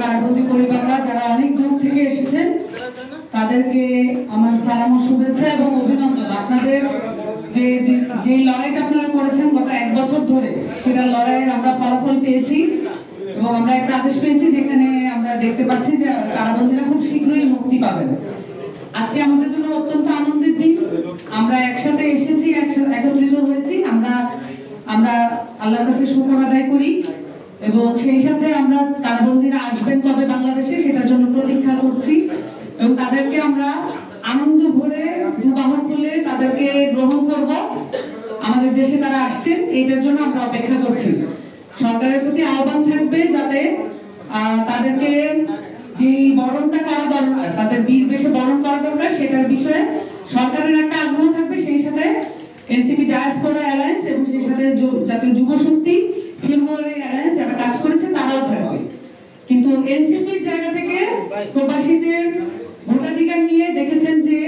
কারাবন্দী পরিবাররা যারা অনেক দূর থেকে এসেছেন তাদেরকে আমার সালাম ও শুভেচ্ছা এবং অভিনন্দন। আপনাদের যে লড়াইটা আপনারা করেছেন গত 1 বছর ধরে, সেটা লড়াইয়ের আমরা ফলাফল পেয়েছি এবং আমরা একটা আদেশ পেয়েছি যেখানে আমরা দেখতে পাচ্ছি যে কারাবন্দীরা খুব শীঘ্রই মুক্তি পাবেন। আজকে আমাদের জন্য অত্যন্ত আনন্দের দিন। আমরা একসাথে এসেছি, একত্রিত হয়েছি। আমরা আল্লাহর কাছে শুকর আদায় করি এবং সেই সাথে আমরা কারাবন্দীরা আসবেন কবে বাংলাদেশে সেটার জন্য প্রতীক্ষা করছি এবং তাদেরকে আমরা আনন্দ ভরে দুবাহু খুলে তাদেরকে গ্রহণ করব। আমাদের দেশে তারা আসছেন, এটার জন্য আমরা অপেক্ষা করছি। সরকারের প্রতি আহ্বান থাকবে যাতে তাদেরকে যে বরণটা করা দরকার, তাদের বীর বেশে বরণ করা দরকার, সেটার বিষয়ে সরকারের একটা আগ্রহ থাকবে। সেই সাথে এনসিপি ডায়াসপোরা অ্যালায়েন্স এবং সেই সাথে জাতীয় যুব শক্তি ফিল্মওয়ারি অ্যালায়েন্স যারা কাজ করেছে তারাও থাকবে। কিন্তু এনসিপির জায়গা থেকে প্রবাসীদের ভোটাধিকার নিয়ে দেখেছেন যে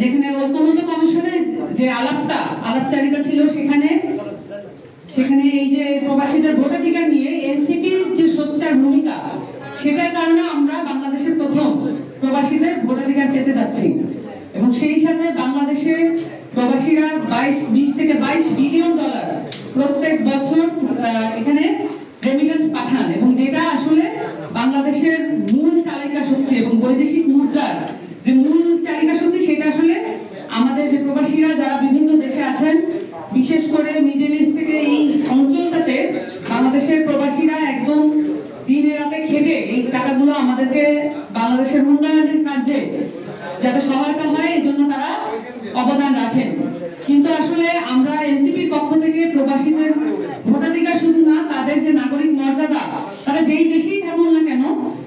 যেখানে ঐক্যমত্য কমিশনে যে আলাপচারিতা ছিল, সেখানে এই যে প্রবাসীদের ভোটাধিকার নিয়ে এনসিপির যে সোচ্চার ভূমিকা, সেটার কারণে আমরা বাংলাদেশের প্রথম প্রবাসীদের ভোটাধিকার পেতে যাচ্ছি এবং সেই সাথে বাংলাদেশের প্রবাসীরা 20 থেকে 22 বিলিয়ন ডলার প্রত্যেক বছর এখানে রেমিটেন্স পাঠান এবং যেটা আসলে বাংলাদেশের মূল চালিকা শক্তি এবং বৈদেশিক মুদ্রার যে মূল চালিকা শক্তি, সেটা আসলে আমাদের যে প্রবাসীরা যারা বিভিন্ন দেশে আছেন, বিশেষ করে মিডল ইস্ট থেকে এই অঞ্চলটাতে বাংলাদেশের প্রবাসীরা একদম দিনে রাতে খেটে এই টাকাগুলো আমাদেরকে বাংলাদেশের উন্নয়নের কাজে যাতে সহায়তা হয় এই জন্য তারা অবদান রাখেন। কিন্তু আসলে আমরা এনসিপির পক্ষ থেকে প্রবাসীদের ভোটাধিকার শুধু না, তাদের যে নাগরিক মর্যাদা, তারা যেই দেশেই থাকুন না কেন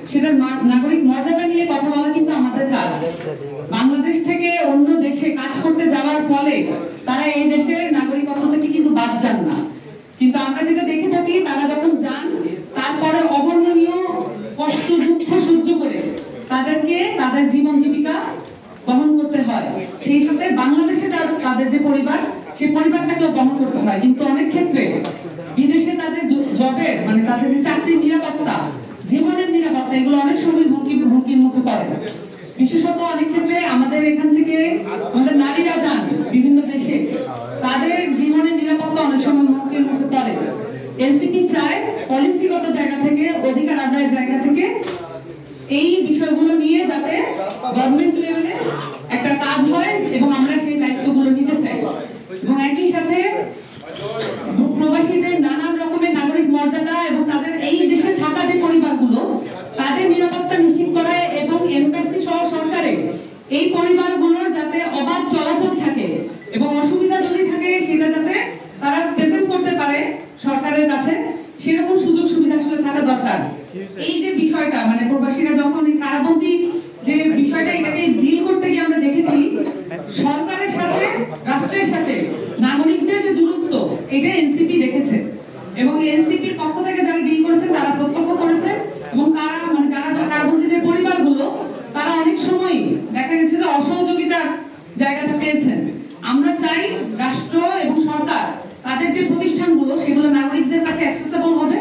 সেটার নাগরিক মর্যাদা নিয়ে কথা বলা কিন্তু আমাদের কাজ। বাংলাদেশ থেকে অন্য দেশে কাজ করতে যাওয়ার ফলে তারা এই দেশের নাগরিকত্ব থেকে কিন্তু বাদ যান না, কিন্তু আমরা যেটা দেখে থাকি তারা যখন যান তারপরে অবর্ণনীয় কষ্ট দুঃখ সহ্য করে তাদেরকে তাদের জীবন জীবিকা বহন করতে হয়। সেই সাথে বাংলাদেশে তাদের যে পরিবার, সেই পরিবারটাকেও বহন করতে হয়। কিন্তু অনেক ক্ষেত্রে বিদেশে তাদের জবের মানে তাদের যে চাকরির নিরাপত্তা, জীবনের নিরাপত্তা, এগুলো অনেক সময় হুমকির মুখে পড়ে। বিশেষত অনেক ক্ষেত্রে আমাদের এখান থেকে আমাদের নারীরা যান বিভিন্ন দেশে, তাদের জীবনের নিরাপত্তা অনেক সময় হুমকির মুখে পড়ে। এনসিপি চায় পলিসিগত জায়গা থেকে, অধিকার আদায়ের জায়গা থেকে এই বিষয়গুলো নিয়ে যাতে গভর্নমেন্ট লেভেলে একটা কাজ হয় এবং আমরা সেই দায়িত্বগুলো নিতে চাই এবং একই সাথে প্রবাসীদের নানান রকমের নাগরিক মর্যাদা এবং তাদের এই দেশে থাকা যে পরিবারগুলো, তাদের নিরাপত্তা নিশ্চিত করা এবং এমবাসি সহ সরকারে এই পরিবারগুলোর যাতে অবাধ চলাচল থাকে এবং অসুবিধা যদি থাকে সেটা যাতে তারা প্রেজেন্ট করতে পারে সরকারের কাছে, সেরকম সুযোগ সুবিধা আসলে থাকা দরকার। এই যে বিষয়টা মানে প্রবাসীরা যখন এই কারাবন্দী যে বিষয়টা, এটাকে ডিল করতে গিয়ে আমরা দেখেছি সরকারের সাথে রাষ্ট্রের সাথে নাগরিকদের যে দূরত্ব, এটা এনসিপি দেখেছে এবং এনসিপির পক্ষ থেকে যারা ডিল করেছেন তারা প্রত্যক্ষ করেছে এবং যারা কারাবন্দীদের পরিবারগুলো তারা অনেক সময় দেখা গেছে যে অসহযোগিতার জায়গাটা পেয়েছেন। আমরা চাই রাষ্ট্র এবং সরকার তাদের যে প্রতিষ্ঠানগুলো সেগুলো নাগরিকদের কাছে অ্যাক্সেসিবল হবে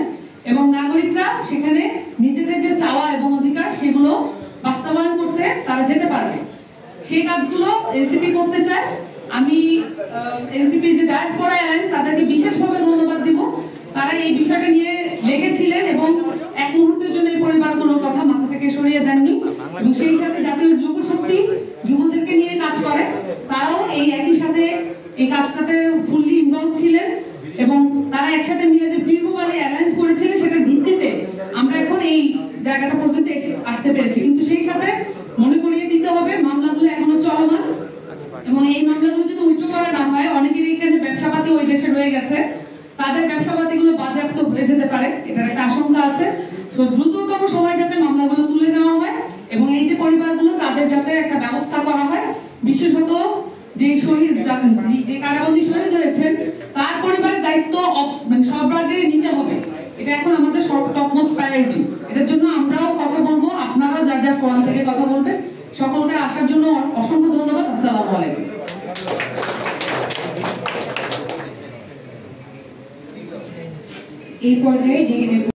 এবং নাগরিকরা সেখানে নিজেদের যে চাওয়া এবং অধিকার সেগুলো বাস্তবায়ন করতে তারা যেতে পারবে। সেই কাজগুলো এনসিপি করতে চায়। আমি এনসিপির যে ডায়াসপোরা অ্যালায়েন্স তাদেরকে বিশেষভাবে ধন্যবাদ দিব। তারা এই বিষয়টা নিয়ে লেগেছিলেন এবং এক মুহূর্তের জন্য এই পরিবারগুলোর কথা মাথা থেকে সরিয়ে দেননি এবং সেই সাথে জাতীয় যুব শক্তি যুবদেরকে নিয়ে কাজ করে, তারাও এই একই সাথে এই কাজটাতে ফুললি ইনভলভ ছিলেন এবং তারা একসাথে মিলে যে ফিল্মওয়ারি অ্যালায়েন্স করেছিলেন সেটার ভিত্তিতে আমরা এখন এই জায়গাটা পর্যন্ত আসতে পেরেছি। কিন্তু সেই সাথে মনে করিয়ে দিতে হবে মামলাগুলো এখনো চলমান এবং এই মামলাগুলো যদি উইথড্র করা না হয়, অনেকের এখানে ব্যবসাপাতি ওই দেশে রয়ে গেছে, তাদের ব্যবসাপাতিগুলো বাজেয়াপ্ত হয়ে যেতে পারে, এটার একটা আশঙ্কা আছে। তো দ্রুততম সময় যাতে মামলাগুলো তুলে নেওয়া হয় এবং এই যে পরিবারগুলো তাদের যাতে একটা ব্যবস্থা করা হয়। বিশেষত যে শহীদ যে কারাবন্দী শহীদ হয়েছেন তার পরিবারের দায়িত্ব মানে সব আগে নিতে হবে, এটা এখন আমাদের টপমোস্ট প্রায়োরিটি। এটার জন্য আমরাও কথা বলবো, আপনারাও যার যার ফোন থেকে কথা বলবেন। সকলকে আসার জন্য অসংখ্য ধন্যবাদ। আসসালামু আলাইকুম। এই পর্যায়ে ডেকে